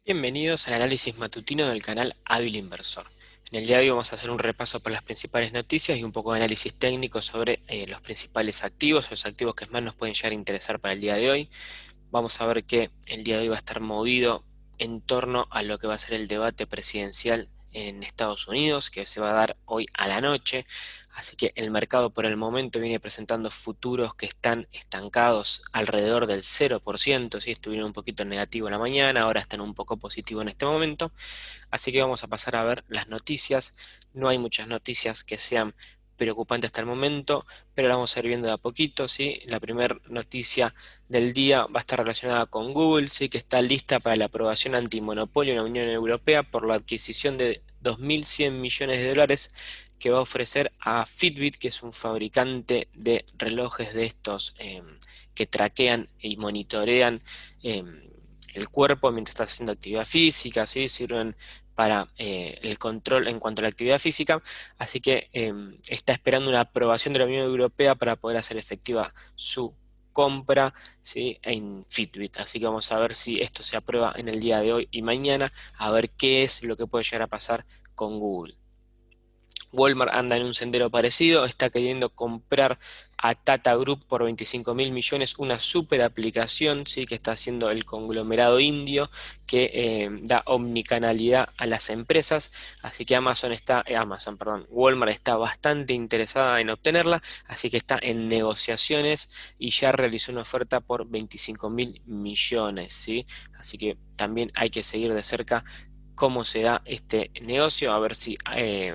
Bienvenidos al análisis matutino del canal Hábil Inversor. En el día de hoy vamos a hacer un repaso por las principales noticias y un poco de análisis técnico sobre los principales activos, los activos que más nos pueden llegar a interesar para el día de hoy. Vamos a ver que el día de hoy va a estar movido en torno a lo que va a ser el debate presidencial en Estados Unidos, que se va a dar hoy a la noche. Así que el mercado por el momento viene presentando futuros que están estancados alrededor del 0%, ¿sí? Estuvieron un poquito negativo en la mañana, ahora están un poco positivo en este momento. Así que vamos a pasar a ver las noticias. No hay muchas noticias que sean preocupantes hasta el momento, pero la vamos a ir viendo de a poquito, ¿sí? La primera noticia del día va a estar relacionada con Google, ¿sí? Que está lista para la aprobación antimonopolio en la Unión Europea por la adquisición de 2.100 millones de dólares que va a ofrecer a Fitbit, que es un fabricante de relojes de estos que traquean y monitorean el cuerpo mientras estás haciendo actividad física, ¿sí? Sirven para el control en cuanto a la actividad física, así que está esperando una aprobación de la Unión Europea para poder hacer efectiva su compra, ¿sí? En Fitbit. Así que vamos a ver si esto se aprueba en el día de hoy y mañana, a ver qué es lo que puede llegar a pasar con Google. Walmart anda en un sendero parecido, está queriendo comprar a Tata Group por 25.000 millones, una super aplicación, ¿sí? Que está haciendo el conglomerado indio que da omnicanalidad a las empresas, así que Walmart está bastante interesada en obtenerla, así que está en negociaciones y ya realizó una oferta por 25.000 millones, ¿sí? Así que también hay que seguir de cerca cómo se da este negocio, a ver si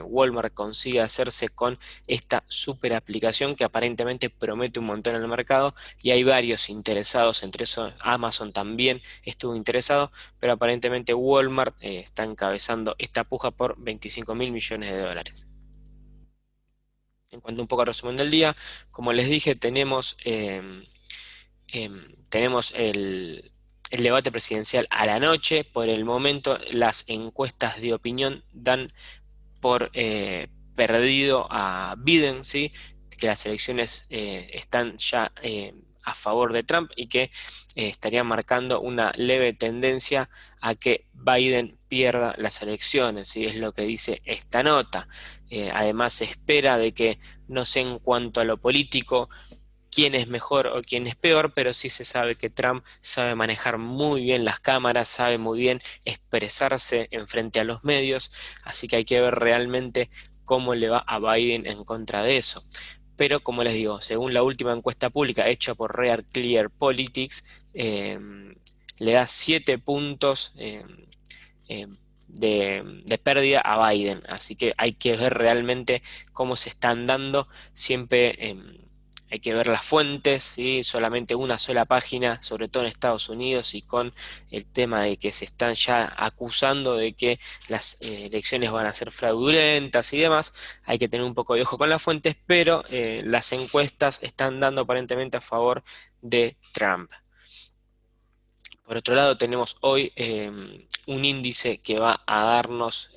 Walmart consigue hacerse con esta super aplicación que aparentemente promete un montón en el mercado y hay varios interesados, entre esos Amazon también estuvo interesado, pero aparentemente Walmart está encabezando esta puja por 25.000 millones de dólares. En cuanto a un poco al resumen del día, como les dije, tenemos el debate presidencial a la noche. Por el momento, las encuestas de opinión dan por perdido a Biden, ¿sí? Que las elecciones están ya a favor de Trump y que estaría marcando una leve tendencia a que Biden pierda las elecciones, ¿sí? Es lo que dice esta nota. Además, se espera de que, no sé en cuanto a lo político, quién es mejor o quién es peor, pero sí se sabe que Trump sabe manejar muy bien las cámaras, sabe muy bien expresarse en frente a los medios, así que hay que ver realmente cómo le va a Biden en contra de eso. Pero como les digo, según la última encuesta pública hecha por Real Clear Politics, eh, le da 7 puntos eh, de pérdida a Biden. Así que hay que ver realmente cómo se están dando. Siempre hay que ver las fuentes, ¿sí? Solamente una sola página, sobre todo en Estados Unidos, y con el tema de que se están ya acusando de que las elecciones van a ser fraudulentas y demás. Hay que tener un poco de ojo con las fuentes, pero las encuestas están dando aparentemente a favor de Trump. Por otro lado, tenemos hoy un índice que va a darnos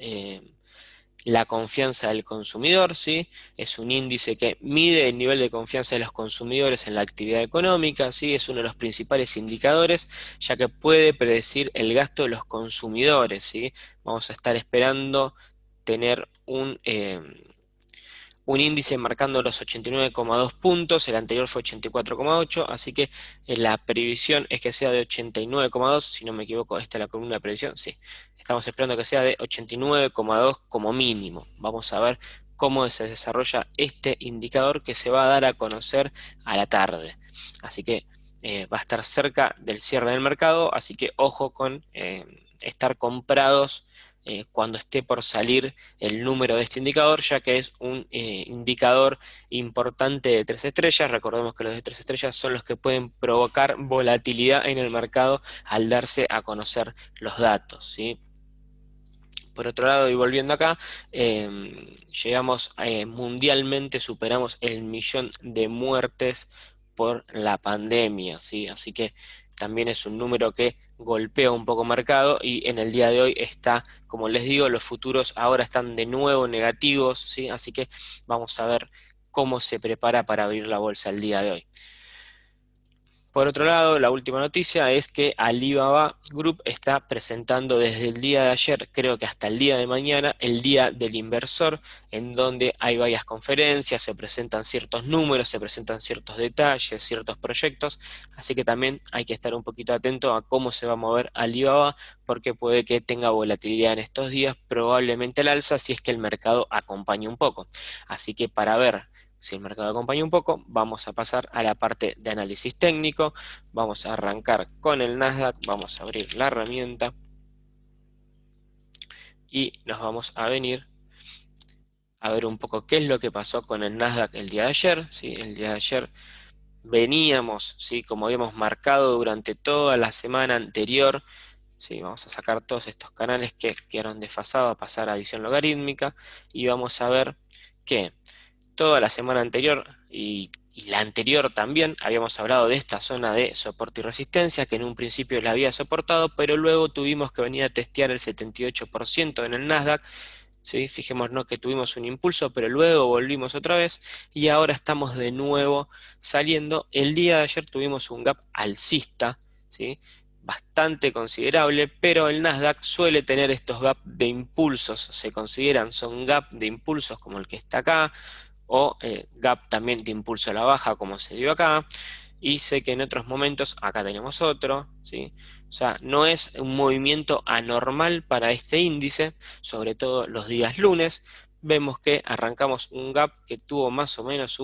la confianza del consumidor, ¿sí? Es un índice que mide el nivel de confianza de los consumidores en la actividad económica, ¿sí? Es uno de los principales indicadores, ya que puede predecir el gasto de los consumidores, ¿sí? Vamos a estar esperando tener un índice marcando los 89,2 puntos, el anterior fue 84,8, así que la previsión es que sea de 89,2, si no me equivoco, esta es la columna de previsión, sí, estamos esperando que sea de 89,2 como mínimo. Vamos a ver cómo se desarrolla este indicador que se va a dar a conocer a la tarde. Así que va a estar cerca del cierre del mercado, así que ojo con estar comprados cuando esté por salir el número de este indicador, ya que es un indicador importante de 3 estrellas. Recordemos que los de 3 estrellas son los que pueden provocar volatilidad en el mercado al darse a conocer los datos, ¿sí? Por otro lado, y volviendo acá, llegamos mundialmente, superamos el millón de muertes por la pandemia, ¿sí? Así que también es un número que golpea un poco mercado y en el día de hoy está, como les digo, los futuros ahora están de nuevo negativos, ¿sí? Así que vamos a ver cómo se prepara para abrir la bolsa el día de hoy. Por otro lado, la última noticia es que Alibaba Group está presentando desde el día de ayer, creo que hasta el día de mañana, el Día del Inversor, en donde hay varias conferencias, se presentan ciertos números, se presentan ciertos detalles, ciertos proyectos, así que también hay que estar un poquito atento a cómo se va a mover Alibaba, porque puede que tenga volatilidad en estos días, probablemente al alza, si es que el mercado acompaña un poco. Así que para ver si el mercado acompaña un poco, vamos a pasar a la parte de análisis técnico. Vamos a arrancar con el Nasdaq, vamos a abrir la herramienta y nos vamos a venir a ver un poco qué es lo que pasó con el Nasdaq el día de ayer. ¿Sí? El día de ayer veníamos, ¿sí? Como habíamos marcado durante toda la semana anterior. Sí, vamos a sacar todos estos canales que quedaron desfasados, a pasar a visión logarítmica y vamos a ver que toda la semana anterior y la anterior también habíamos hablado de esta zona de soporte y resistencia que en un principio la había soportado, pero luego tuvimos que venir a testear el 78% en el Nasdaq. ¿Sí? Fijémonos que tuvimos un impulso, pero luego volvimos otra vez y ahora estamos de nuevo saliendo. El día de ayer tuvimos un gap alcista, ¿sí? Bastante considerable, pero el Nasdaq suele tener estos gap de impulsos, se consideran, son gap de impulsos como el que está acá, o gap también de impulso a la baja como se dio acá, y sé que en otros momentos, acá tenemos otro, ¿sí? O sea, no es un movimiento anormal para este índice, sobre todo los días lunes. Vemos que arrancamos un gap que tuvo más o menos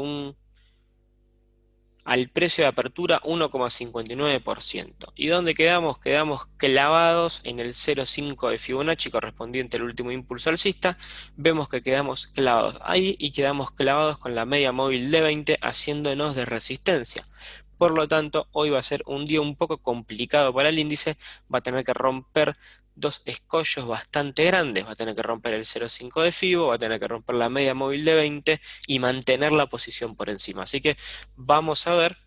al precio de apertura 1,59%. ¿Y dónde quedamos? Quedamos clavados en el 0,5 de Fibonacci correspondiente al último impulso alcista. Vemos que quedamos clavados ahí y quedamos clavados con la media móvil de 20 haciéndonos de resistencia. Por lo tanto, hoy va a ser un día un poco complicado para el índice. Va a tener que romper dos escollos bastante grandes. Va a tener que romper el 0,5 de Fibo, va a tener que romper la media móvil de 20 y mantener la posición por encima. Así que vamos a ver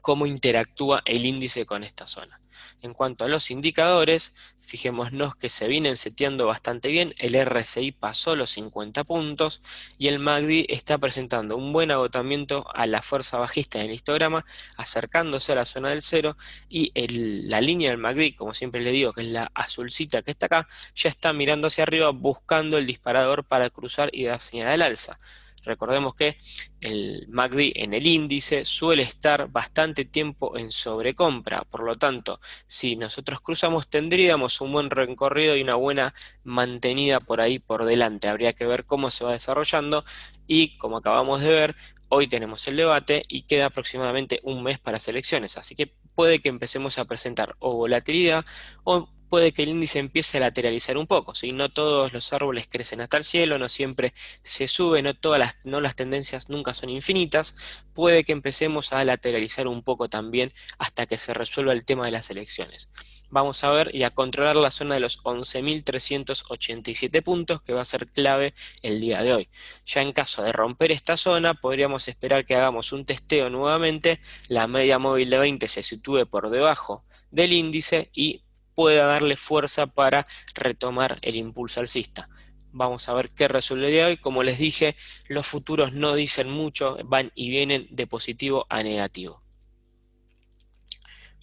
cómo interactúa el índice con esta zona. En cuanto a los indicadores, fijémonos que se vienen seteando bastante bien, el RSI pasó los 50 puntos y el MACD está presentando un buen agotamiento a la fuerza bajista en el histograma, acercándose a la zona del cero y la línea del MACD, como siempre le digo, que es la azulcita que está acá, ya está mirando hacia arriba buscando el disparador para cruzar y dar señal al alza. Recordemos que el MACD en el índice suele estar bastante tiempo en sobrecompra, por lo tanto, si nosotros cruzamos tendríamos un buen recorrido y una buena mantenida por ahí por delante. Habría que ver cómo se va desarrollando y como acabamos de ver, hoy tenemos el debate y queda aproximadamente un mes para las elecciones, así que puede que empecemos a presentar o volatilidad o puede que el índice empiece a lateralizar un poco, ¿sí? No todos los árboles crecen hasta el cielo, no siempre se sube, no las tendencias nunca son infinitas, puede que empecemos a lateralizar un poco también hasta que se resuelva el tema de las elecciones. Vamos a ver y a controlar la zona de los 11.387 puntos, que va a ser clave el día de hoy. Ya en caso de romper esta zona, podríamos esperar que hagamos un testeo nuevamente, la media móvil de 20 se sitúe por debajo del índice y pueda darle fuerza para retomar el impulso alcista. Vamos a ver qué resuelve de hoy. Como les dije, los futuros no dicen mucho, van y vienen de positivo a negativo.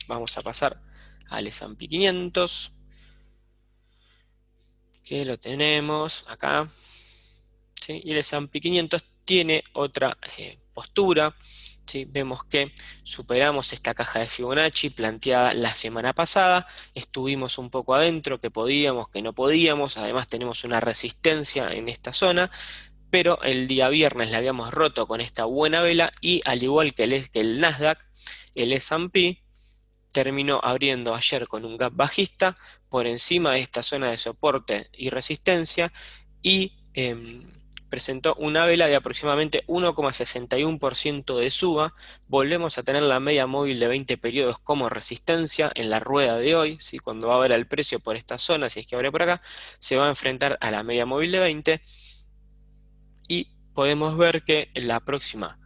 Vamos a pasar al S&P 500, que lo tenemos acá. ¿Sí? Y el S&P 500 tiene otra postura. ¿Sí? Vemos que superamos esta caja de Fibonacci planteada la semana pasada, estuvimos un poco adentro, que podíamos, que no podíamos, además tenemos una resistencia en esta zona, pero el día viernes la habíamos roto con esta buena vela y al igual que el Nasdaq, el S&P terminó abriendo ayer con un gap bajista por encima de esta zona de soporte y resistencia y presentó una vela de aproximadamente 1,61% de suba. Volvemos a tener la media móvil de 20 periodos como resistencia en la rueda de hoy, ¿sí? Cuando va a ver el precio por esta zona, si es que abre por acá, se va a enfrentar a la media móvil de 20 y podemos ver que la próxima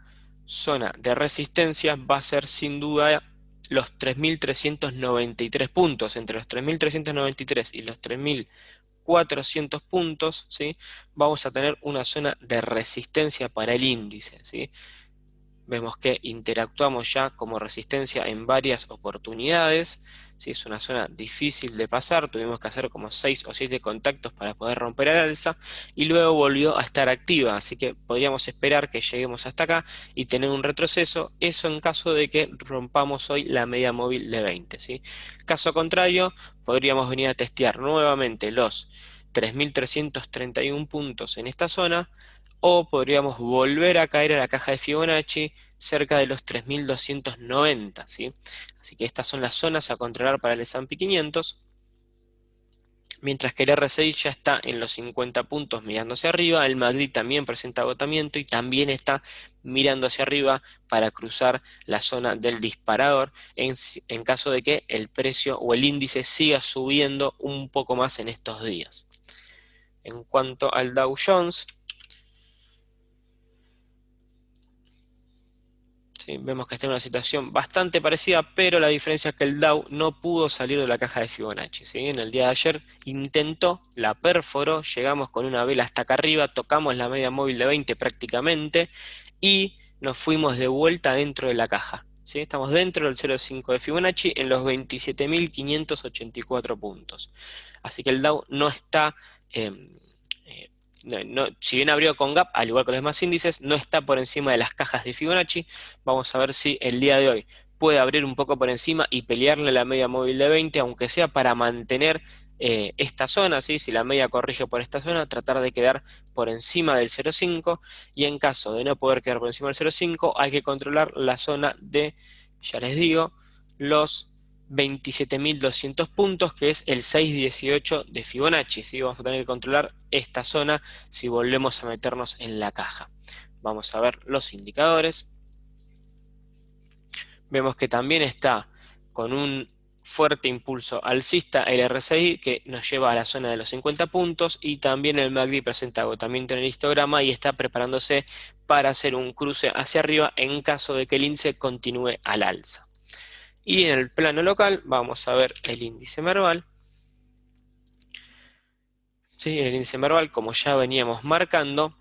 zona de resistencia va a ser sin duda los 3.393 puntos. Entre los 3.393 y los 3.400 puntos, ¿sí? Vamos a tener una zona de resistencia para el índice, ¿sí? Vemos que interactuamos ya como resistencia en varias oportunidades, ¿sí? Es una zona difícil de pasar, tuvimos que hacer como 6 o 7 contactos para poder romper al alza y luego volvió a estar activa, así que podríamos esperar que lleguemos hasta acá y tener un retroceso, eso en caso de que rompamos hoy la media móvil de 20, ¿sí? Caso contrario, podríamos venir a testear nuevamente los 3.331 puntos en esta zona, o podríamos volver a caer a la caja de Fibonacci cerca de los 3.290, ¿sí? Así que estas son las zonas a controlar para el S&P 500, mientras que el RSI ya está en los 50 puntos mirando hacia arriba, el MACD también presenta agotamiento y también está mirando hacia arriba para cruzar la zona del disparador en caso de que el precio o el índice siga subiendo un poco más en estos días. En cuanto al Dow Jones, ¿sí? Vemos que está en una situación bastante parecida, pero la diferencia es que el Dow no pudo salir de la caja de Fibonacci, ¿sí? En el día de ayer intentó, la perforó, llegamos con una vela hasta acá arriba, tocamos la media móvil de 20 prácticamente y nos fuimos de vuelta dentro de la caja, ¿sí? Estamos dentro del 0,5 de Fibonacci en los 27.584 puntos. Así que el Dow no está... eh, si bien abrió con gap, al igual que los demás índices, no está por encima de las cajas de Fibonacci. Vamos a ver si el día de hoy puede abrir un poco por encima y pelearle la media móvil de 20, aunque sea para mantener esta zona, ¿sí? Si la media corrige por esta zona, tratar de quedar por encima del 0,5 y en caso de no poder quedar por encima del 0,5 hay que controlar la zona de, ya les digo, los 27.200 puntos, que es el 618 de Fibonacci, ¿sí? Vamos a tener que controlar esta zona si volvemos a meternos en la caja. Vamos a ver los indicadores. Vemos que también está con un fuerte impulso alcista el RSI que nos lleva a la zona de los 50 puntos y también el MACD presenta agotamiento en el histograma y está preparándose para hacer un cruce hacia arriba en caso de que el índice continúe al alza. Y en el plano local vamos a ver el índice Merval. ¿Sí? El índice Merval, como ya veníamos marcando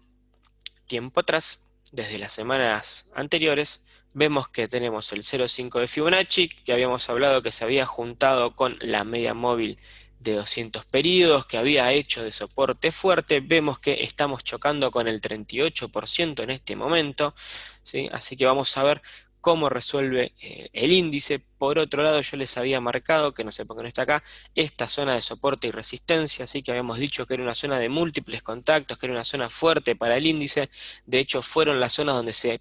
tiempo atrás, desde las semanas anteriores, vemos que tenemos el 0,5 de Fibonacci, que habíamos hablado que se había juntado con la media móvil de 200 periodos, que había hecho de soporte fuerte. Vemos que estamos chocando con el 38% en este momento, ¿sí? Así que vamos a ver cómo resuelve el índice. Por otro lado, yo les había marcado, que no sé por qué no está acá, esta zona de soporte y resistencia, así que habíamos dicho que era una zona de múltiples contactos, que era una zona fuerte para el índice. De hecho, fueron las zonas donde se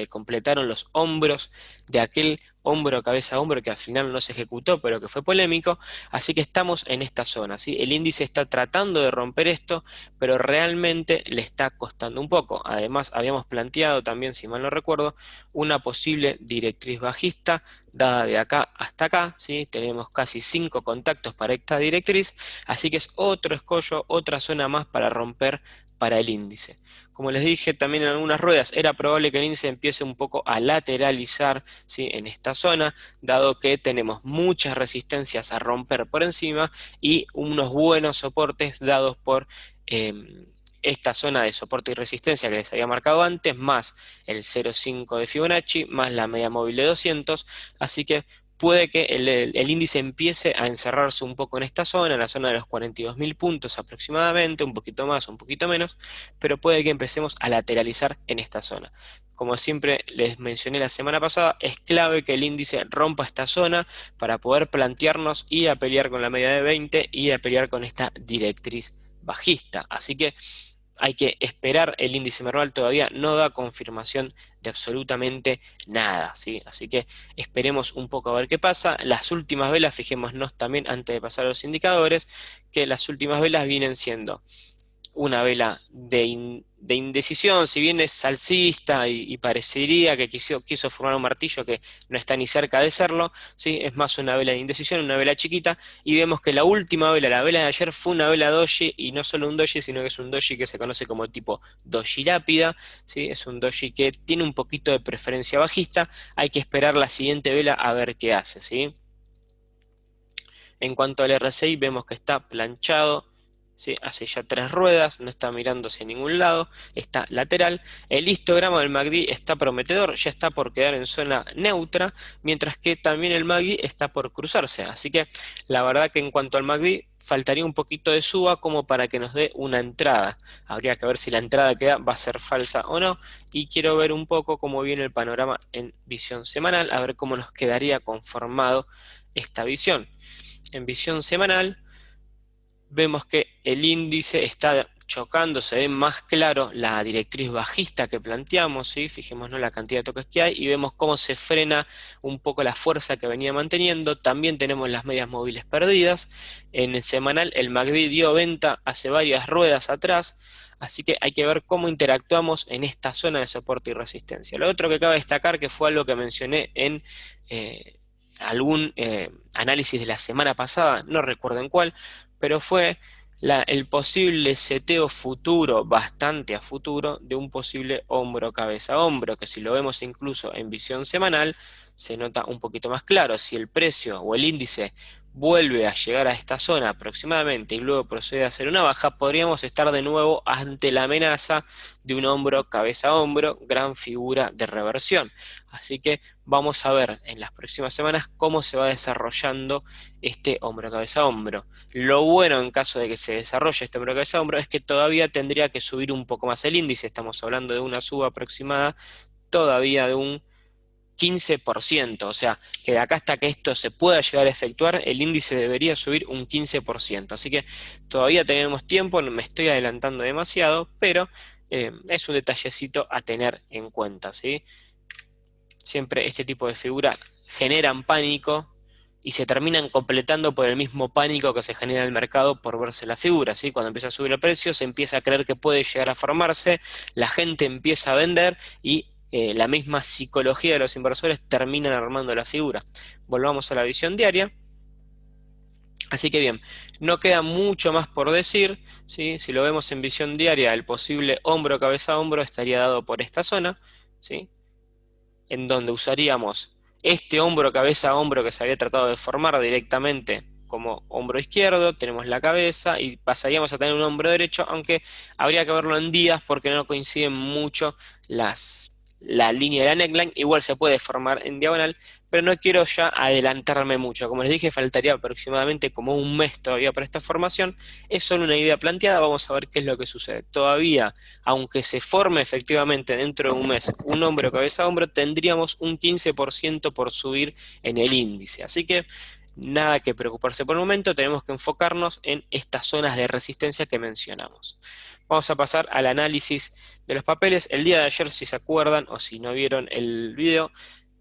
completaron los hombros de aquel hombro, cabeza, hombro, que al final no se ejecutó, pero que fue polémico. Así que estamos en esta zona, ¿sí? El índice está tratando de romper esto, pero realmente le está costando un poco. Además, habíamos planteado también, si mal no recuerdo, una posible directriz bajista dada de acá hasta acá, ¿sí? Tenemos casi 5 contactos para esta directriz, así que es otro escollo, otra zona más para romper para el índice. Como les dije también en algunas ruedas, era probable que el índice empiece un poco a lateralizar, ¿sí? En esta zona, dado que tenemos muchas resistencias a romper por encima y unos buenos soportes dados por esta zona de soporte y resistencia que les había marcado antes, más el 0,5 de Fibonacci, más la media móvil de 200, así que puede que el índice empiece a encerrarse un poco en la zona de los 42.000 puntos aproximadamente, un poquito más, un poquito menos, pero puede que empecemos a lateralizar en esta zona. Como siempre les mencioné la semana pasada, es clave que el índice rompa esta zona para poder plantearnos ir a pelear con la media de 20 y a pelear con esta directriz bajista. Así que hay que esperar, el índice Merval todavía no da confirmación de absolutamente nada, ¿sí? Así que esperemos un poco a ver qué pasa. Las últimas velas, fijémonos también antes de pasar a los indicadores, que las últimas velas vienen siendo una vela de indecisión, si bien es alcista y parecería que quiso formar un martillo que no está ni cerca de serlo, ¿sí? Es más una vela de indecisión, una vela chiquita, y vemos que la última vela, la vela de ayer, fue una vela doji, y no solo un doji, sino que es un doji que se conoce como tipo doji rápida, ¿sí? Es un doji que tiene un poquito de preferencia bajista, hay que esperar la siguiente vela a ver qué hace, ¿sí? En cuanto al RSI, vemos que está planchado ¿sí? Hace ya 3 ruedas, no está mirando hacia ningún lado, está lateral. El histograma del MACD está prometedor, ya está por quedar en zona neutra, mientras que también el MACD está por cruzarse. Así que la verdad que en cuanto al MACD, faltaría un poquito de suba como para que nos dé una entrada. Habría que ver si la entrada que da va a ser falsa o no. Y quiero ver un poco cómo viene el panorama en visión semanal, a ver cómo nos quedaría conformado esta visión. En visión semanal vemos que el índice está chocando, se ve más claro la directriz bajista que planteamos, ¿sí? Fijémonos la cantidad de toques que hay y vemos cómo se frena un poco la fuerza que venía manteniendo. También tenemos las medias móviles perdidas. En el semanal el MACD dio venta hace varias ruedas atrás, así que hay que ver cómo interactuamos en esta zona de soporte y resistencia. Lo otro que cabe destacar, que fue algo que mencioné en algún análisis de la semana pasada, no recuerdo en cuál, pero fue el posible seteo futuro, bastante a futuro, de un posible hombro cabeza a hombro, que si lo vemos incluso en visión semanal, se nota un poquito más claro. Si el precio o el índice vuelve a llegar a esta zona aproximadamente y luego procede a hacer una baja, podríamos estar de nuevo ante la amenaza de un hombro cabeza a hombro, gran figura de reversión. Así que vamos a ver en las próximas semanas cómo se va desarrollando este hombro cabeza a hombro. Lo bueno en caso de que se desarrolle este hombro cabeza a hombro es que todavía tendría que subir un poco más el índice. Estamos hablando de una suba aproximada todavía de un 15%, o sea, que de acá hasta que esto se pueda llegar a efectuar, el índice debería subir un 15%. Así que todavía tenemos tiempo, no me estoy adelantando demasiado, pero es un detallecito a tener en cuenta, ¿sí? Siempre este tipo de figuras generan pánico y se terminan completando por el mismo pánico que se genera en el mercado por verse la figura, ¿sí? Cuando empieza a subir el precio, se empieza a creer que puede llegar a formarse, la gente empieza a vender y la misma psicología de los inversores terminan armando la figura. Volvamos a la visión diaria. Así que bien, no queda mucho más por decir, ¿sí? Si lo vemos en visión diaria, el posible hombro cabeza a hombro estaría dado por esta zona, ¿sí? En donde usaríamos este hombro cabeza a hombro que se había tratado de formar directamente como hombro izquierdo, tenemos la cabeza y pasaríamos a tener un hombro derecho, aunque habría que verlo en días porque no coinciden mucho la línea de la neckline. Igual se puede formar en diagonal, pero no quiero ya adelantarme mucho. Como les dije, faltaría aproximadamente como un mes todavía para esta formación. Es solo una idea planteada, vamos a ver qué es lo que sucede. Todavía, aunque se forme efectivamente dentro de un mes un hombro cabeza a hombro, tendríamos un 15% por subir en el índice. Así que nada que preocuparse por el momento, tenemos que enfocarnos en estas zonas de resistencia que mencionamos. Vamos a pasar al análisis de los papeles. El día de ayer, si se acuerdan o si no vieron el video,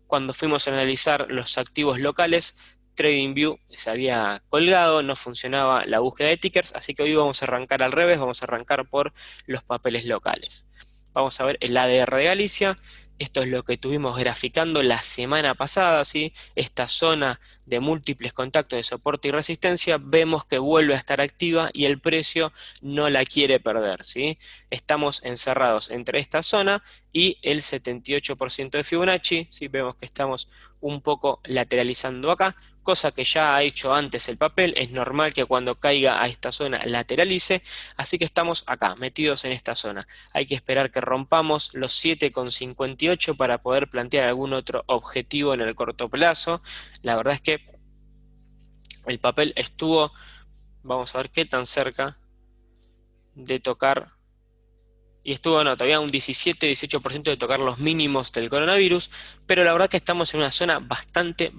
cuando fuimos a analizar los activos locales, TradingView se había colgado, no funcionaba la búsqueda de tickers, así que hoy vamos a arrancar al revés, vamos a arrancar por los papeles locales. Vamos a ver el ADR de Galicia. Esto es lo que tuvimos graficando la semana pasada, ¿sí? Esta zona de múltiples contactos de soporte y resistencia, vemos que vuelve a estar activa y el precio no la quiere perder, ¿sí? Estamos encerrados entre esta zona y el 78% de Fibonacci, ¿sí? Vemos que estamos un poco lateralizando acá, cosa que ya ha hecho antes el papel. Es normal que cuando caiga a esta zona lateralice, así que estamos acá, metidos en esta zona. Hay que esperar que rompamos los 7,58 para poder plantear algún otro objetivo en el corto plazo. La verdad es que el papel estuvo, vamos a ver qué tan cerca de tocar, y estuvo, no, todavía un 17-18% de tocar los mínimos del coronavirus, pero la verdad que estamos en una zona bastante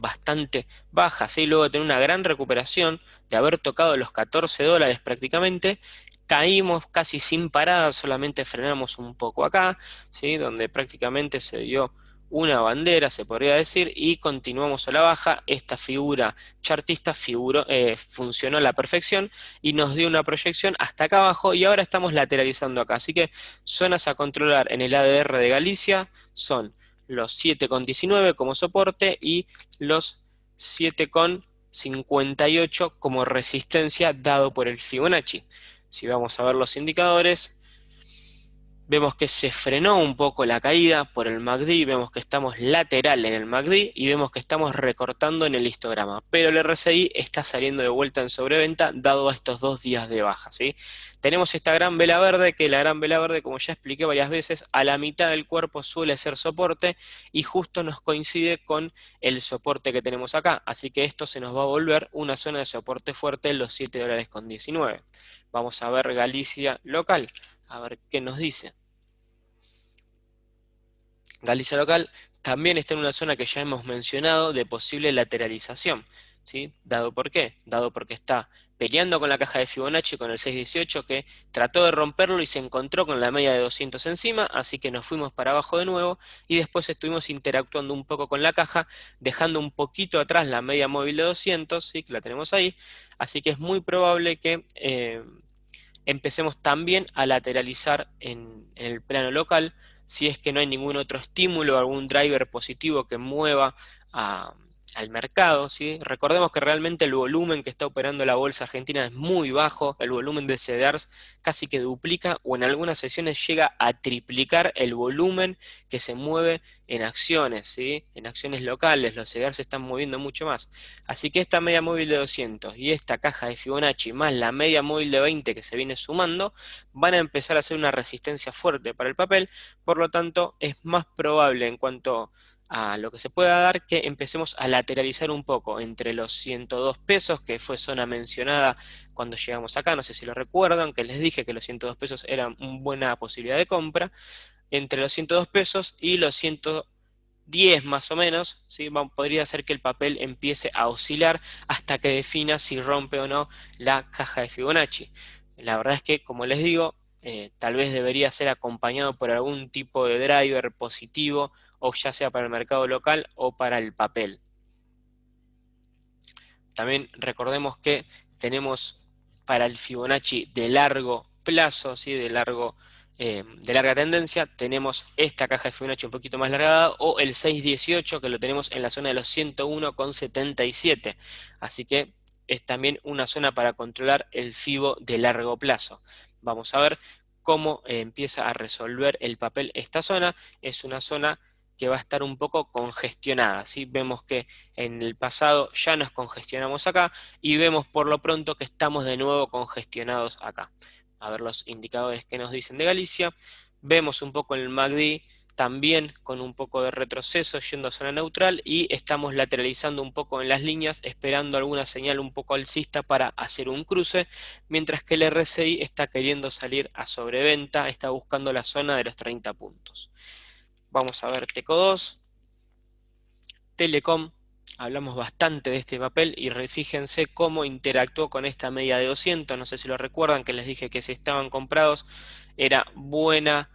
baja, ¿sí? Luego de tener una gran recuperación, de haber tocado los $14 prácticamente, caímos casi sin parada, solamente frenamos un poco acá, ¿sí? Donde prácticamente se dio una bandera, se podría decir, y continuamos a la baja. Esta figura chartista funcionó a la perfección y nos dio una proyección hasta acá abajo y ahora estamos lateralizando acá. Así que zonas a controlar en el ADR de Galicia son los 7,19 como soporte y los 7,58 como resistencia dado por el Fibonacci. Si vamos a ver los indicadores, Vemos que se frenó un poco la caída por el MACD, vemos que estamos lateral en el MACD y vemos que estamos recortando en el histograma, pero el RSI está saliendo de vuelta en sobreventa dado a estos 2 días de baja, ¿sí? Tenemos esta gran vela verde, que la gran vela verde, como ya expliqué varias veces, a la mitad del cuerpo suele ser soporte y justo nos coincide con el soporte que tenemos acá, así que esto se nos va a volver una zona de soporte fuerte en los 7,19 dólares. Vamos a ver Galicia local, a ver qué nos dice. Galicia local también está en una zona que ya hemos mencionado de posible lateralización, ¿sí? ¿Dado por qué? Dado porque está peleando con la caja de Fibonacci con el 618 que trató de romperlo y se encontró con la media de 200 encima, así que nos fuimos para abajo de nuevo y después estuvimos interactuando un poco con la caja, dejando un poquito atrás la media móvil de 200, ¿sí? Que la tenemos ahí, así que es muy probable que empecemos también a lateralizar en el plano local, si es que no hay ningún otro estímulo, algún driver positivo que mueva a- al mercado, ¿sí? Recordemos que realmente el volumen que está operando la bolsa argentina es muy bajo, el volumen de CDRs casi que duplica o en algunas sesiones llega a triplicar el volumen que se mueve en acciones, ¿sí? En acciones locales, los CDRs se están moviendo mucho más. Así que esta media móvil de 200 y esta caja de Fibonacci más la media móvil de 20 que se viene sumando, van a empezar a hacer una resistencia fuerte para el papel, por lo tanto es más probable en cuanto a lo que se pueda dar que empecemos a lateralizar un poco entre los 102 pesos, que fue zona mencionada cuando llegamos acá, no sé si lo recuerdan, que les dije que los 102 pesos eran una buena posibilidad de compra, entre los 102 pesos y los 110 más o menos, ¿sí? Podría ser que el papel empiece a oscilar hasta que defina si rompe o no la caja de Fibonacci. La verdad es que, como les digo, tal vez debería ser acompañado por algún tipo de driver positivo, o ya sea para el mercado local o para el papel. También recordemos que tenemos para el Fibonacci de largo plazo, ¿sí? De larga tendencia, tenemos esta caja de Fibonacci un poquito más largada o el 618 que lo tenemos en la zona de los 101,77. Así que es también una zona para controlar el Fibo de largo plazo. Vamos a ver cómo empieza a resolver el papel esta zona. Es una zona que va a estar un poco congestionada, ¿sí? Vemos que en el pasado ya nos congestionamos acá y vemos por lo pronto que estamos de nuevo congestionados acá. A ver los indicadores que nos dicen de Galicia. Vemos un poco el MACD también con un poco de retroceso yendo a zona neutral y estamos lateralizando un poco en las líneas esperando alguna señal un poco alcista para hacer un cruce, mientras que el RSI está queriendo salir a sobreventa, está buscando la zona de los 30 puntos. Vamos a ver Teco 2. Telecom, hablamos bastante de este papel y fíjense cómo interactuó con esta media de 200, no sé si lo recuerdan, que les dije que si estaban comprados era buena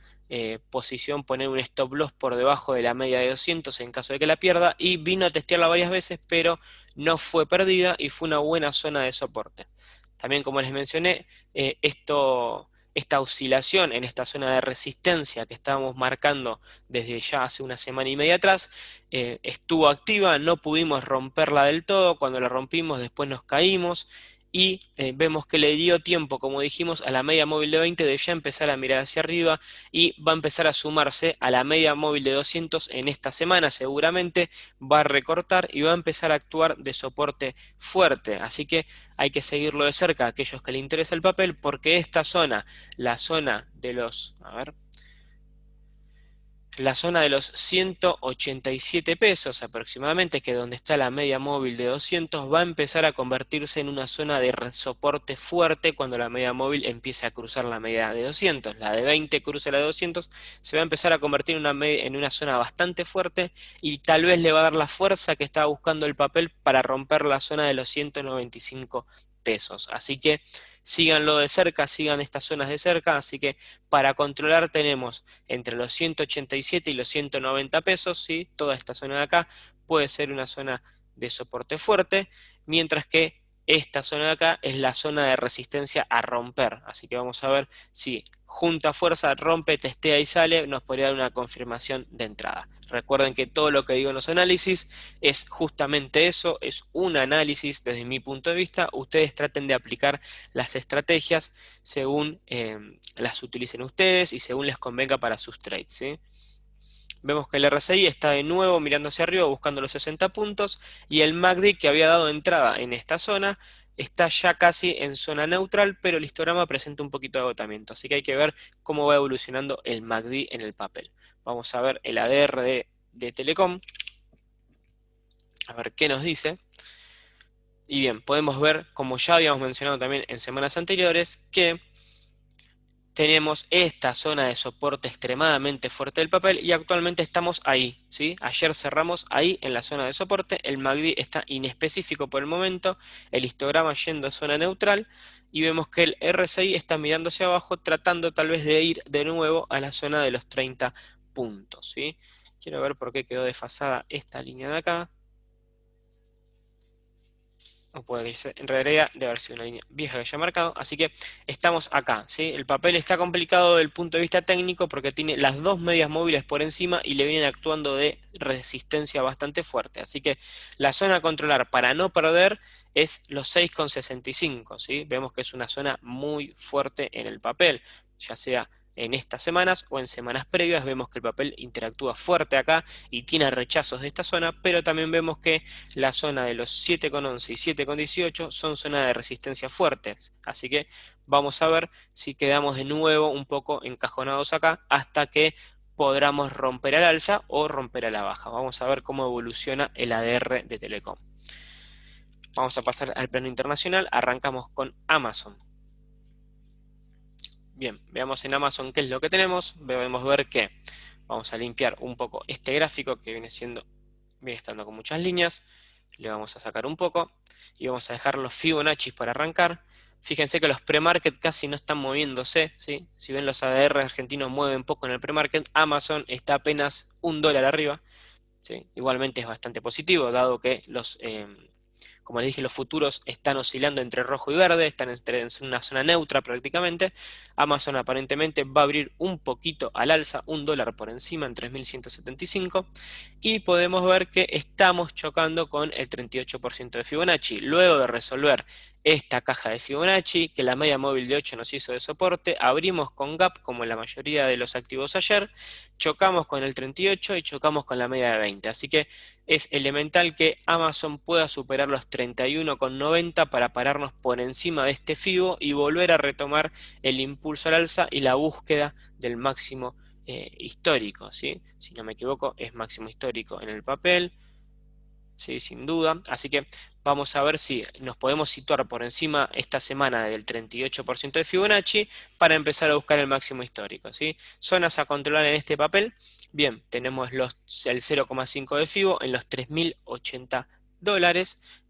posición poner un stop loss por debajo de la media de 200 en caso de que la pierda, y vino a testearla varias veces, pero no fue perdida y fue una buena zona de soporte. También, como les mencioné, esta oscilación en esta zona de resistencia que estábamos marcando desde ya hace una semana y media atrás, estuvo activa, no pudimos romperla del todo, cuando la rompimos después nos caímos y vemos que le dio tiempo, como dijimos, a la media móvil de 20 de ya empezar a mirar hacia arriba y va a empezar a sumarse a la media móvil de 200 en esta semana, seguramente va a recortar y va a empezar a actuar de soporte fuerte, así que hay que seguirlo de cerca a aquellos que le interesa el papel, porque esta zona, la zona de los, a ver, la zona de los 187 pesos aproximadamente, que es donde está la media móvil de 200, va a empezar a convertirse en una zona de soporte fuerte cuando la media móvil empiece a cruzar la media de 200. La de 20 cruce la de 200, se va a empezar a convertir en una zona bastante fuerte y tal vez le va a dar la fuerza que estaba buscando el papel para romper la zona de los 195 pesos. Así que síganlo de cerca, sigan estas zonas de cerca, así que para controlar tenemos entre los 187 y los 190 pesos, ¿sí? Toda esta zona de acá puede ser una zona de soporte fuerte, mientras que esta zona de acá es la zona de resistencia a romper. Así que vamos a ver si junta fuerza, rompe, testea y sale, nos podría dar una confirmación de entrada. Recuerden que todo lo que digo en los análisis es justamente eso, es un análisis desde mi punto de vista. Ustedes traten de aplicar las estrategias según las utilicen ustedes y según les convenga para sus trades, ¿sí? Vemos que el RSI está de nuevo mirando hacia arriba buscando los 60 puntos y el MACD que había dado entrada en esta zona está ya casi en zona neutral, pero el histograma presenta un poquito de agotamiento, así que hay que ver cómo va evolucionando el MACD en el papel. Vamos a ver el ADR de Telecom, a ver qué nos dice. Y bien, podemos ver, como ya habíamos mencionado también en semanas anteriores, que tenemos esta zona de soporte extremadamente fuerte del papel y actualmente estamos ahí, ¿sí? Ayer cerramos ahí en la zona de soporte, el MACD está inespecífico por el momento, el histograma yendo a zona neutral y vemos que el RSI está mirando hacia abajo tratando tal vez de ir de nuevo a la zona de los 30 puntos, ¿sí? Quiero ver por qué quedó desfasada esta línea de acá. O puede que en realidad debe haber sido una línea vieja que haya marcado, así que estamos acá, ¿sí? El papel está complicado desde el punto de vista técnico porque tiene las dos medias móviles por encima y le vienen actuando de resistencia bastante fuerte, así que la zona a controlar para no perder es los 6,65, ¿sí? Vemos que es una zona muy fuerte en el papel, ya sea en estas semanas o en semanas previas, vemos que el papel interactúa fuerte acá y tiene rechazos de esta zona, pero también vemos que la zona de los 7,11 y 7,18 son zonas de resistencia fuertes, así que vamos a ver si quedamos de nuevo un poco encajonados acá hasta que podamos romper al alza o romper a la baja. Vamos a ver cómo evoluciona el ADR de Telecom. Vamos a pasar al plano internacional, arrancamos con Amazon. Bien, veamos en Amazon qué es lo que tenemos. Debemos ver que vamos a limpiar un poco este gráfico que viene estando con muchas líneas. Le vamos a sacar un poco y vamos a dejar los Fibonacci para arrancar. Fíjense que los pre-market casi no están moviéndose, ¿sí? Si ven los ADR argentinos mueven poco en el pre-market, Amazon está apenas $1 arriba, ¿sí? Igualmente es bastante positivo, dado que como les dije, los futuros están oscilando entre rojo y verde, están en una zona neutra prácticamente. Amazon aparentemente va a abrir un poquito al alza, $1 por encima en 3.175. Y podemos ver que estamos chocando con el 38% de Fibonacci. Luego de resolver esta caja de Fibonacci, que la media móvil de 8 nos hizo de soporte, abrimos con gap como en la mayoría de los activos ayer, chocamos con el 38 y chocamos con la media de 20. Así que es elemental que Amazon pueda superar los 31,90 para pararnos por encima de este FIBO y volver a retomar el impulso al alza y la búsqueda del máximo histórico, ¿sí? Si no me equivoco, es máximo histórico en el papel, ¿sí? Sin duda. Así que vamos a ver si nos podemos situar por encima esta semana del 38% de Fibonacci para empezar a buscar el máximo histórico, ¿sí? Zonas a controlar en este papel. Bien, tenemos el 0,5 de Fibo en los $3.080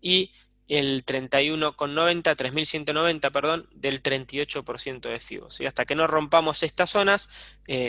y el 31,90, 3.190, perdón, del 38% de Fibo, ¿sí? Hasta que no rompamos estas zonas,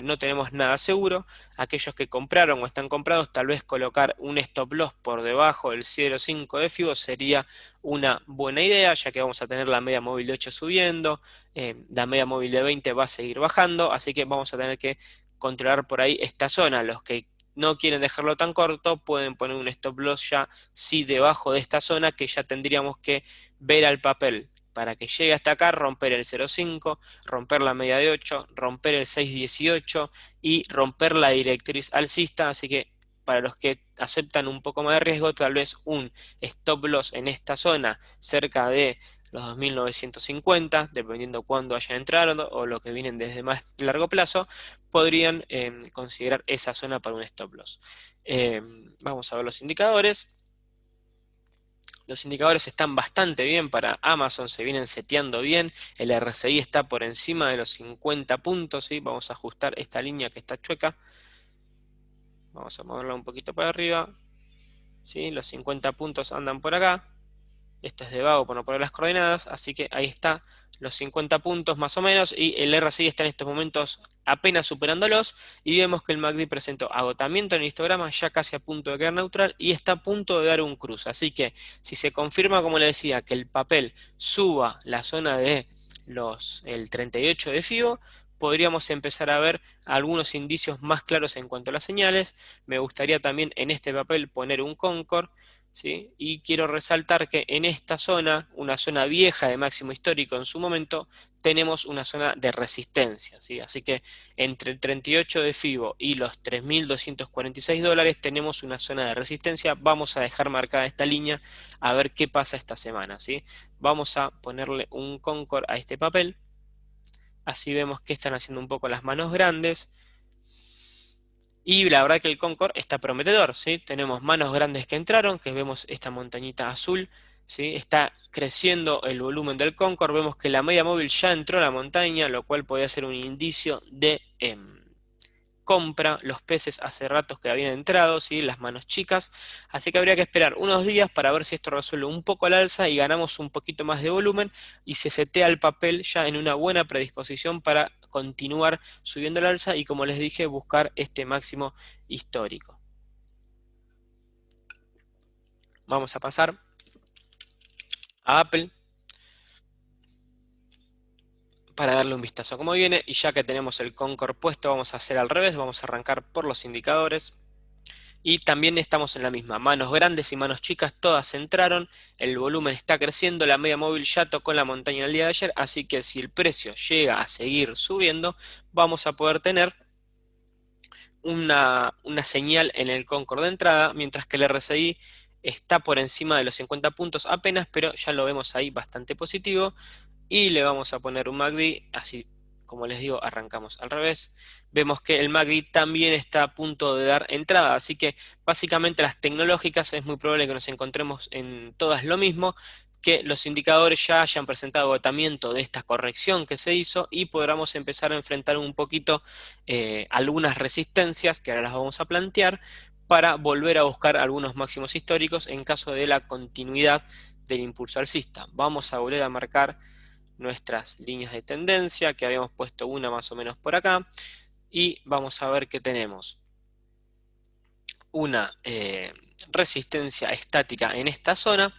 no tenemos nada seguro. Aquellos que compraron o están comprados, tal vez colocar un stop loss por debajo del 0,5 de Fibo sería una buena idea, ya que vamos a tener la media móvil de 8 subiendo, la media móvil de 20 va a seguir bajando, así que vamos a tener que controlar por ahí esta zona. Los que no quieren dejarlo tan corto pueden poner un stop loss ya sí debajo de esta zona, que ya tendríamos que ver al papel para que llegue hasta acá, romper el 0,5, romper la media de 8, romper el 6,18 y romper la directriz alcista. Así que para los que aceptan un poco más de riesgo, tal vez un stop loss en esta zona cerca de los 2.950, dependiendo cuándo hayan entrado o lo que vienen desde más largo plazo, podrían considerar esa zona para un stop loss. Vamos a ver los indicadores. Los indicadores están bastante bien para Amazon, se vienen seteando bien. El RSI está por encima de los 50 puntos, ¿sí? Vamos a ajustar esta línea que está chueca. Vamos a moverla un poquito para arriba, ¿sí? Los 50 puntos andan por acá. Esto es de vago por no poner las coordenadas, así que ahí está los 50 puntos más o menos, y el RSI está en estos momentos apenas superándolos, y vemos que el MACD presentó agotamiento en el histograma, ya casi a punto de quedar neutral, y está a punto de dar un cruce. Así que si se confirma, como le decía, que el papel suba la zona de el 38 de FIBO, podríamos empezar a ver algunos indicios más claros en cuanto a las señales. Me gustaría también en este papel poner un Concord, ¿sí? Y quiero resaltar que en esta zona, una zona vieja de máximo histórico en su momento, tenemos una zona de resistencia, ¿sí? Así que entre el 38 de FIBO y los $3.246 tenemos una zona de resistencia. Vamos a dejar marcada esta línea a ver qué pasa esta semana, ¿sí? Vamos a ponerle un Concord a este papel. Así vemos que están haciendo un poco las manos grandes. Y la verdad que el Concord está prometedor, ¿sí? Tenemos manos grandes que entraron, que vemos esta montañita azul, ¿sí? Está creciendo el volumen del Concord. Vemos que la media móvil ya entró a la montaña, lo cual podría ser un indicio de compra. Los peces hace ratos que habían entrado, ¿sí? Las manos chicas. Así que habría que esperar unos días para ver si esto resuelve un poco al alza y ganamos un poquito más de volumen y se setea el papel ya en una buena predisposición para continuar subiendo al alza y, como les dije, buscar este máximo histórico. Vamos a pasar a Apple para darle un vistazo a cómo viene, y ya que tenemos el Concord puesto, vamos a hacer al revés. Vamos a arrancar por los indicadores. Y también estamos en la misma, manos grandes y manos chicas, todas entraron, el volumen está creciendo, la media móvil ya tocó la montaña el día de ayer, así que si el precio llega a seguir subiendo, vamos a poder tener una señal en el Concord de entrada, mientras que el RSI está por encima de los 50 puntos apenas, pero ya lo vemos ahí bastante positivo. Y le vamos a poner un MACD, así como les digo, arrancamos al revés. Vemos que el MACD también está a punto de dar entrada, así que básicamente las tecnológicas es muy probable que nos encontremos en todas lo mismo, que los indicadores ya hayan presentado agotamiento de esta corrección que se hizo y podamos empezar a enfrentar un poquito algunas resistencias, que ahora las vamos a plantear, para volver a buscar algunos máximos históricos en caso de la continuidad del impulso alcista. Vamos a volver a marcar nuestras líneas de tendencia, que habíamos puesto una más o menos por acá, y vamos a ver que tenemos una resistencia estática en esta zona,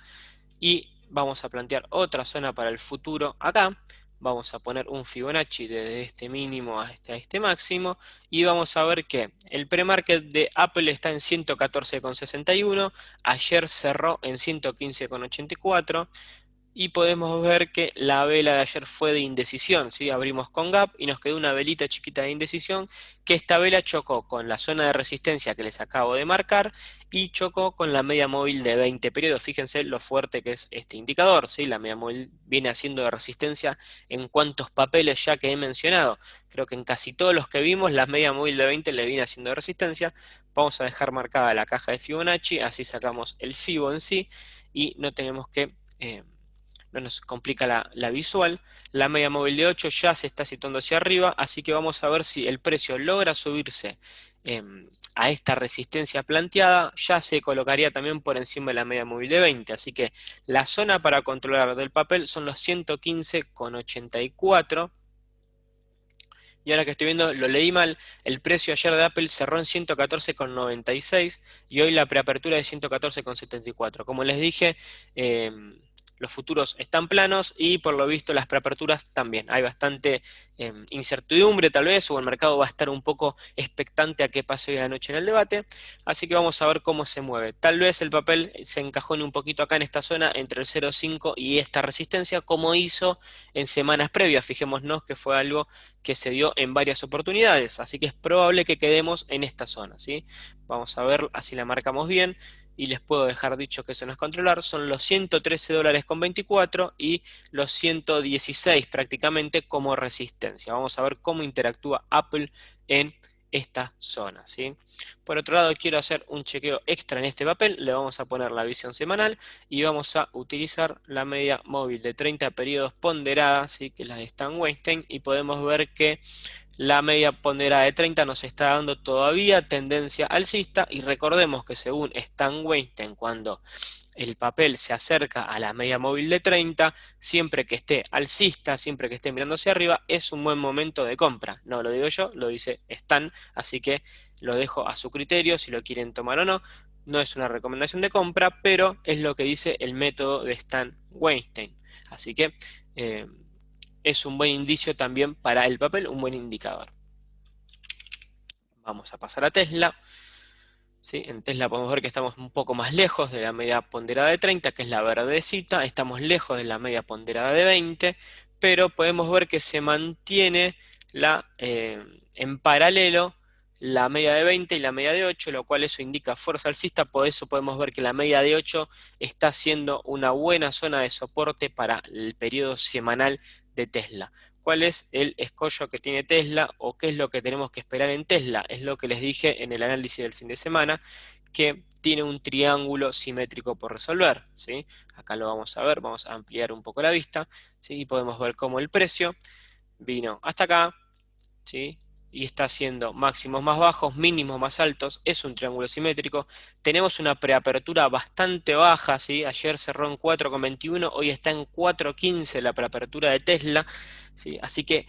y vamos a plantear otra zona para el futuro acá. Vamos a poner un Fibonacci desde este mínimo hasta este máximo, y vamos a ver que el pre-market de Apple está en 114,61, ayer cerró en 115,84, y podemos ver que la vela de ayer fue de indecisión, ¿sí? Abrimos con gap y nos quedó una velita chiquita de indecisión, que esta vela chocó con la zona de resistencia que les acabo de marcar y chocó con la media móvil de 20 periodos. Fíjense lo fuerte que es este indicador, ¿sí? La media móvil viene haciendo de resistencia en cuantos papeles ya que he mencionado. Creo que en casi todos los que vimos la media móvil de 20 le viene haciendo de resistencia. Vamos a dejar marcada la caja de Fibonacci, así sacamos el Fibo en sí y no tenemos que... no nos complica la visual. La media móvil de 8 ya se está situando hacia arriba, así que vamos a ver si el precio logra subirse a esta resistencia planteada. Ya se colocaría también por encima de la media móvil de 20, así que la zona para controlar del papel son los 115,84. Y ahora que estoy viendo, lo leí mal, el precio ayer de Apple cerró en 114,96 y hoy la preapertura es 114,74. Como les dije, los futuros están planos y por lo visto las preaperturas también. Hay bastante incertidumbre tal vez, o el mercado va a estar un poco expectante a qué pase hoy a la noche en el debate. Así que vamos a ver cómo se mueve. Tal vez el papel se encajone un poquito acá en esta zona entre el 0,5 y esta resistencia, como hizo en semanas previas. Fijémonos que fue algo que se dio en varias oportunidades, así que es probable que quedemos en esta zona, ¿sí? Vamos a ver, así la marcamos bien, y les puedo dejar dicho que eso no es controlar, son los $113,24 y los 116 prácticamente como resistencia. Vamos a ver cómo interactúa Apple en esta zona, ¿sí? Por otro lado, quiero hacer un chequeo extra en este papel. Le vamos a poner la visión semanal y vamos a utilizar la media móvil de 30 periodos ponderada, ¿sí? Que es la de Stan Weinstein, y podemos ver que La media ponderada de 30 nos está dando todavía tendencia alcista y recordemos que según Stan Weinstein, cuando el papel se acerca a la media móvil de 30, siempre que esté alcista, siempre que esté mirando hacia arriba, es un buen momento de compra. No lo digo yo, lo dice Stan, así que lo dejo a su criterio si lo quieren tomar o no. No es una recomendación de compra, pero es lo que dice el método de Stan Weinstein. Así que es un buen indicio también para el papel, un buen indicador. Vamos a pasar a Tesla. ¿Sí? En Tesla podemos ver que estamos un poco más lejos de la media ponderada de 30, que es la verdecita, estamos lejos de la media ponderada de 20, pero podemos ver que se mantiene en paralelo la media de 20 y la media de 8, lo cual eso indica fuerza alcista. Por eso podemos ver que la media de 8 está siendo una buena zona de soporte para el periodo semanal de Tesla. ¿Cuál es el escollo que tiene Tesla o qué es lo que tenemos que esperar en Tesla? Es lo que les dije en el análisis del fin de semana, que tiene un triángulo simétrico por resolver, ¿sí? Acá lo vamos a ver, vamos a ampliar un poco la vista, ¿sí? Y podemos ver cómo el precio vino hasta acá, ¿sí? Y está haciendo máximos más bajos, mínimos más altos, es un triángulo simétrico. Tenemos una preapertura bastante baja, ¿sí? Ayer cerró en 4,21, hoy está en 4,15 la preapertura de Tesla, ¿sí? Así que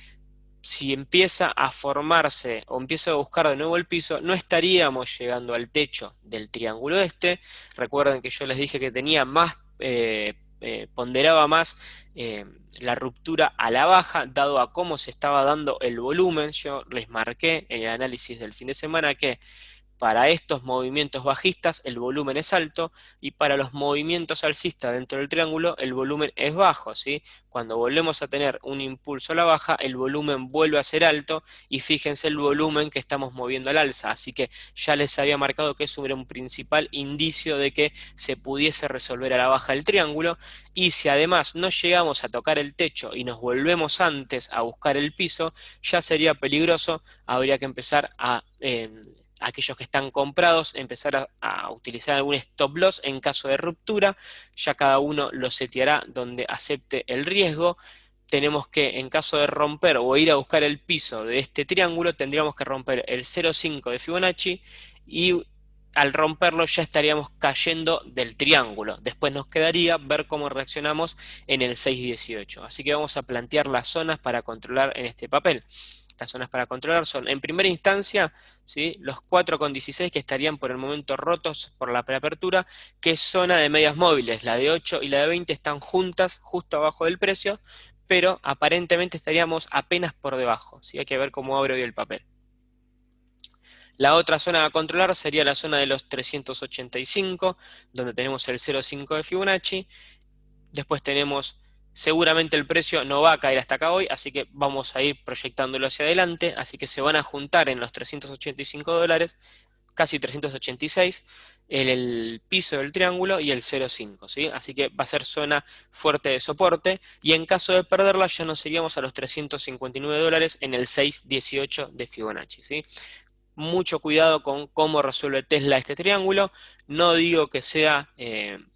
si empieza a formarse o empieza a buscar de nuevo el piso, no estaríamos llegando al techo del triángulo este. Recuerden que yo les dije que tenía más, ponderaba más eh, la ruptura a la baja, dado a cómo se estaba dando el volumen. Yo les marqué en el análisis del fin de semana que para estos movimientos bajistas el volumen es alto y para los movimientos alcistas dentro del triángulo el volumen es bajo, ¿sí? Cuando volvemos a tener un impulso a la baja, el volumen vuelve a ser alto y fíjense el volumen que estamos moviendo al alza. Así que ya les había marcado que eso era un principal indicio de que se pudiese resolver a la baja el triángulo, y si además no llegamos a tocar el techo y nos volvemos antes a buscar el piso, ya sería peligroso. Habría que empezar a aquellos que están comprados, empezar a utilizar algún stop loss en caso de ruptura. Ya cada uno lo seteará donde acepte el riesgo. Tenemos que, en caso de romper o ir a buscar el piso de este triángulo, tendríamos que romper el 0,5 de Fibonacci y al romperlo ya estaríamos cayendo del triángulo. Después nos quedaría ver cómo reaccionamos en el 6,18. Así que vamos a plantear las zonas para controlar en este papel. Las zonas para controlar son, en primera instancia, ¿sí?, los 4,16 que estarían por el momento rotos por la preapertura, que es zona de medias móviles. La de 8 y la de 20 están juntas, justo abajo del precio, pero aparentemente estaríamos apenas por debajo, ¿sí? Hay que ver cómo abre hoy el papel. La otra zona a controlar sería la zona de los 385, donde tenemos el 0,5 de Fibonacci. Después tenemos, seguramente el precio no va a caer hasta acá hoy, así que vamos a ir proyectándolo hacia adelante, así que se van a juntar en los $385, casi 386, el piso del triángulo y el 0,5, ¿sí? Así que va a ser zona fuerte de soporte, y en caso de perderla ya nos iríamos a los $359 en el 6,18 de Fibonacci, ¿sí? Mucho cuidado con cómo resuelve Tesla este triángulo. No digo que sea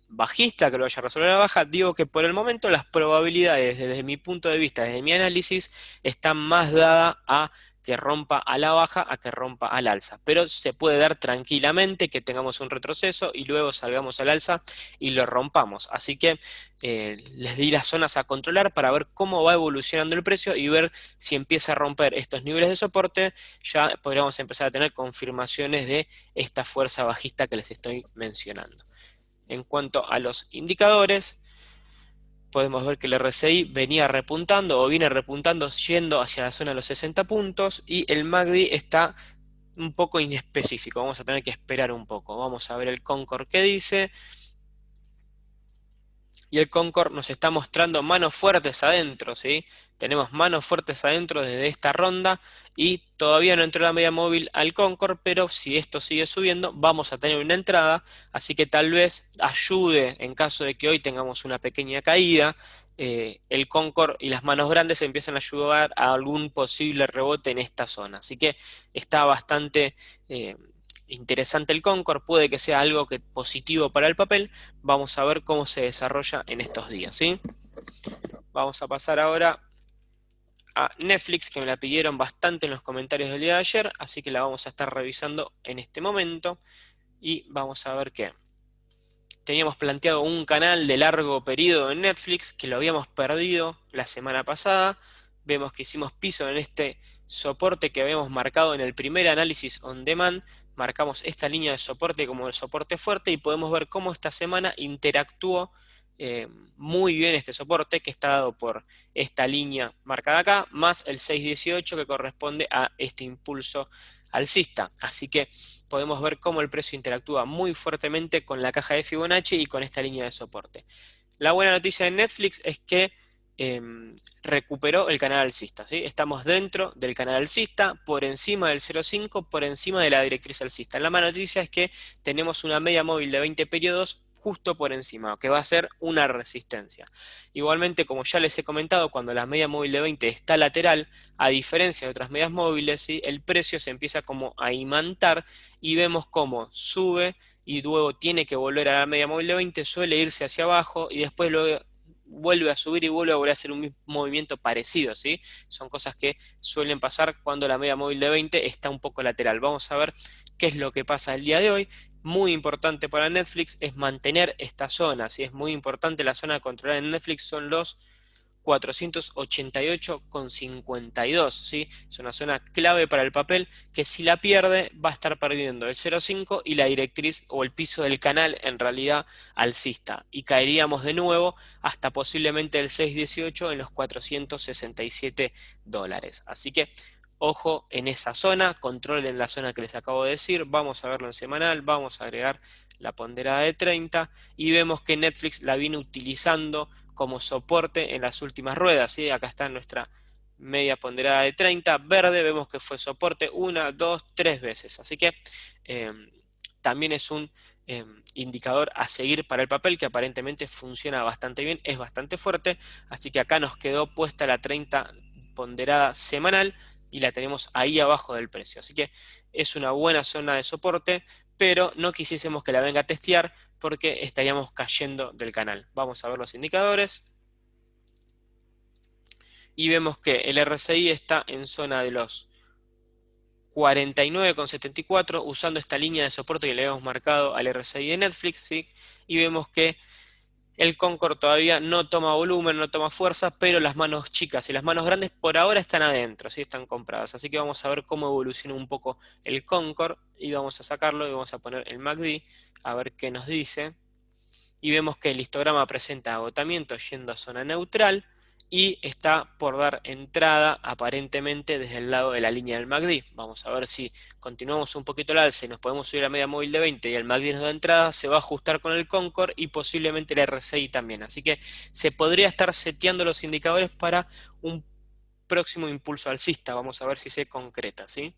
bajista, que lo vaya a resolver a la baja, digo que por el momento las probabilidades, desde mi punto de vista, desde mi análisis, están más dadas a que rompa a la baja a que rompa al alza. Pero se puede dar tranquilamente que tengamos un retroceso y luego salgamos al alza y lo rompamos. Así que les di las zonas a controlar para ver cómo va evolucionando el precio y ver si empieza a romper estos niveles de soporte. Ya podríamos empezar a tener confirmaciones de esta fuerza bajista que les estoy mencionando. En cuanto a los indicadores, podemos ver que el RSI venía repuntando o viene repuntando yendo hacia la zona de los 60 puntos, y el MACD está un poco inespecífico. Vamos a tener que esperar un poco. Vamos a ver el Concord qué dice. Y el Concord nos está mostrando manos fuertes adentro, ¿sí? Tenemos manos fuertes adentro desde esta ronda y todavía no entró la media móvil al Concord, pero si esto sigue subiendo vamos a tener una entrada, así que tal vez ayude en caso de que hoy tengamos una pequeña caída. El Concord y las manos grandes empiezan a ayudar a algún posible rebote en esta zona, así que está bastante interesante el Concord. Puede que sea algo positivo para el papel. Vamos a ver cómo se desarrolla en estos días, ¿sí? Vamos a pasar ahora a Netflix, que me la pidieron bastante en los comentarios del día de ayer, así que la vamos a estar revisando en este momento. Y vamos a ver qué. Teníamos planteado un canal de largo periodo en Netflix, que lo habíamos perdido la semana pasada. Vemos que hicimos piso en este soporte que habíamos marcado en el primer análisis on demand. Marcamos esta línea de soporte como el soporte fuerte y podemos ver cómo esta semana interactuó muy bien este soporte, que está dado por esta línea marcada acá, más el 618 que corresponde a este impulso alcista. Así que podemos ver cómo el precio interactúa muy fuertemente con la caja de Fibonacci y con esta línea de soporte. La buena noticia de Netflix es que recuperó el canal alcista, ¿sí? Estamos dentro del canal alcista, por encima del 0,5, por encima de la directriz alcista. La mala noticia es que tenemos una media móvil de 20 periodos justo por encima, que va a ser una resistencia. Igualmente, como ya les he comentado, cuando la media móvil de 20 está lateral, a diferencia de otras medias móviles, ¿sí? El precio se empieza como a imantar y vemos cómo sube y luego tiene que volver a la media móvil de 20, suele irse hacia abajo y después luego vuelve a subir y vuelve a volver a hacer un movimiento parecido, ¿sí? Son cosas que suelen pasar cuando la media móvil de 20 está un poco lateral. Vamos a ver qué es lo que pasa el día de hoy. Muy importante para Netflix es mantener esta zona, ¿sí? Es muy importante la zona a controlar en Netflix, son los 488,52, ¿sí? Es una zona clave para el papel que si la pierde va a estar perdiendo el 0,5 y la directriz o el piso del canal en realidad alcista y caeríamos de nuevo hasta posiblemente el 6,18 en los 467 dólares. Así que ojo en esa zona, controlen la zona que les acabo de decir, vamos a verlo en semanal, vamos a agregar la ponderada de 30 y vemos que Netflix la viene utilizando como soporte en las últimas ruedas, ¿sí? Acá está nuestra media ponderada de 30, verde, vemos que fue soporte 1, 2, 3 veces, así que eh, también es un indicador a seguir para el papel que aparentemente funciona bastante bien, es bastante fuerte, así que acá nos quedó puesta la 30 ponderada semanal y la tenemos ahí abajo del precio, así que es una buena zona de soporte, pero no quisiésemos que la venga a testear porque estaríamos cayendo del canal. Vamos a ver los indicadores y vemos que el RSI está en zona de los 49,74 usando esta línea de soporte que le habíamos marcado al RSI de Netflix, ¿sí? Y vemos que el Concord todavía no toma volumen, no toma fuerza, pero las manos chicas y las manos grandes por ahora están adentro, ¿sí? Están compradas. Así que vamos a ver cómo evoluciona un poco el Concord y vamos a sacarlo y vamos a poner el MACD a ver qué nos dice. Y vemos que el histograma presenta agotamiento yendo a zona neutral y está por dar entrada aparentemente desde el lado de la línea del MACD. Vamos a ver si continuamos un poquito al alza y nos podemos subir a media móvil de 20 y el MACD nos da entrada, se va a ajustar con el Concord y posiblemente el RSI también. Así que se podría estar seteando los indicadores para un próximo impulso alcista. Vamos a ver si se concreta, ¿sí?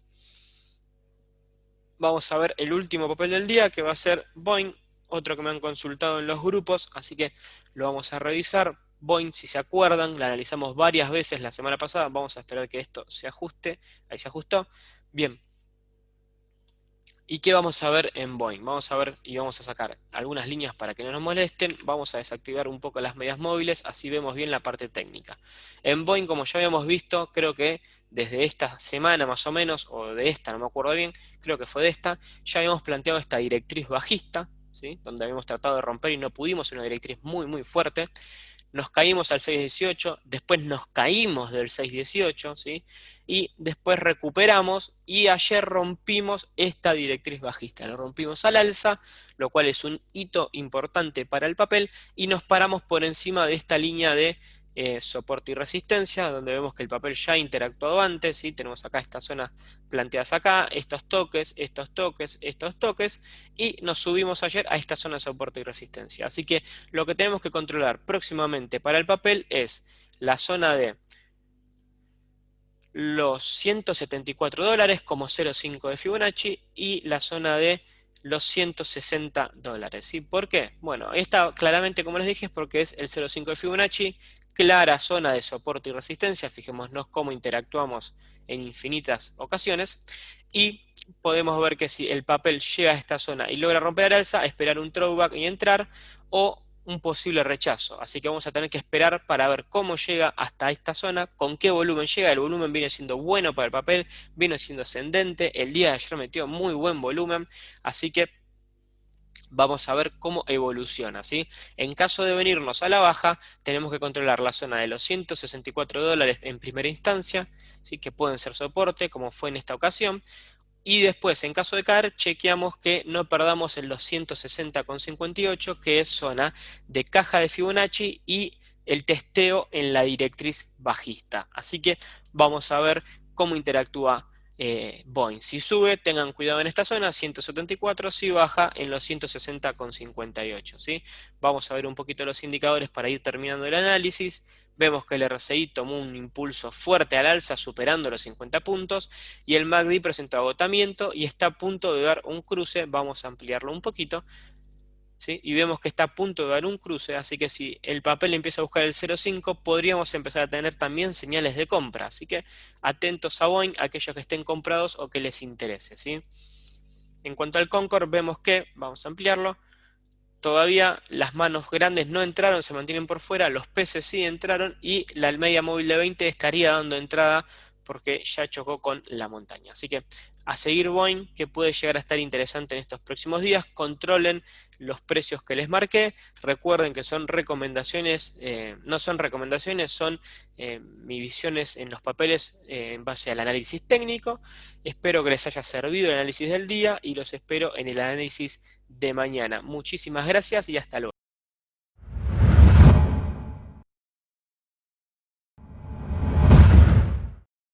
Vamos a ver el último papel del día que va a ser Boeing, otro que me han consultado en los grupos, así que lo vamos a revisar. Boeing, si se acuerdan, la analizamos varias veces la semana pasada, vamos a esperar que esto se ajuste, ahí se ajustó. Bien, ¿y qué vamos a ver en Boeing? Vamos a ver y vamos a sacar algunas líneas para que no nos molesten, vamos a desactivar un poco las medias móviles, así vemos bien la parte técnica. En Boeing, como ya habíamos visto, creo que desde esta semana más o menos, o de esta, no me acuerdo bien, creo que fue de esta, ya habíamos planteado esta directriz bajista, ¿sí? Donde habíamos tratado de romper y no pudimos, una directriz muy muy fuerte. Nos caímos al 6,18, después nos caímos del 6,18, ¿sí? Y después recuperamos y ayer rompimos esta directriz bajista. Lo rompimos al alza, lo cual es un hito importante para el papel y nos paramos por encima de esta línea de soporte y resistencia, donde vemos que el papel ya ha interactuado antes, ¿sí? Tenemos acá estas zonas planteadas acá, estos toques, estos toques, estos toques, y nos subimos ayer a esta zona de soporte y resistencia. Así que lo que tenemos que controlar próximamente para el papel es la zona de los 174 dólares como 0,5 de Fibonacci y la zona de los 160 dólares. ¿Sí? ¿Por qué? Bueno, esta claramente, como les dije, es porque es el 0,5 de Fibonacci, clara zona de soporte y resistencia. Fijémonos cómo interactuamos en infinitas ocasiones. Y podemos ver que si el papel llega a esta zona y logra romper al alza, esperar un throwback y entrar, o un posible rechazo. Así que vamos a tener que esperar para ver cómo llega hasta esta zona, con qué volumen llega. El volumen viene siendo bueno para el papel, viene siendo ascendente. El día de ayer metió muy buen volumen, así que vamos a ver cómo evoluciona, ¿sí? En caso de venirnos a la baja, tenemos que controlar la zona de los 164 dólares en primera instancia, ¿sí? Que pueden ser soporte, como fue en esta ocasión. Y después, en caso de caer, chequeamos que no perdamos en los 160,58, que es zona de caja de Fibonacci y el testeo en la directriz bajista. Así que vamos a ver cómo interactúa Boeing. Si sube, tengan cuidado en esta zona, 174, si baja en los 160,58, ¿sí? Vamos a ver un poquito los indicadores para ir terminando el análisis. Vemos que el RSI tomó un impulso fuerte al alza, superando los 50 puntos, y el MACD presentó agotamiento y está a punto de dar un cruce. Vamos a ampliarlo un poquito, ¿sí? Y vemos que está a punto de dar un cruce, así que si el papel empieza a buscar el 0,5, podríamos empezar a tener también señales de compra. Así que atentos a Boeing, aquellos que estén comprados o que les interese, ¿sí? En cuanto al Concord, vemos que, vamos a ampliarlo, todavía las manos grandes no entraron, se mantienen por fuera, los peces sí entraron y la media móvil de 20 estaría dando entrada porque ya chocó con la montaña. Así que a seguir Boeing, que puede llegar a estar interesante en estos próximos días. Controlen los precios que les marqué. Recuerden que son recomendaciones, no son recomendaciones, son mis visiones en los papeles en base al análisis técnico. Espero que les haya servido el análisis del día y los espero en el análisis de mañana. Muchísimas gracias y hasta luego.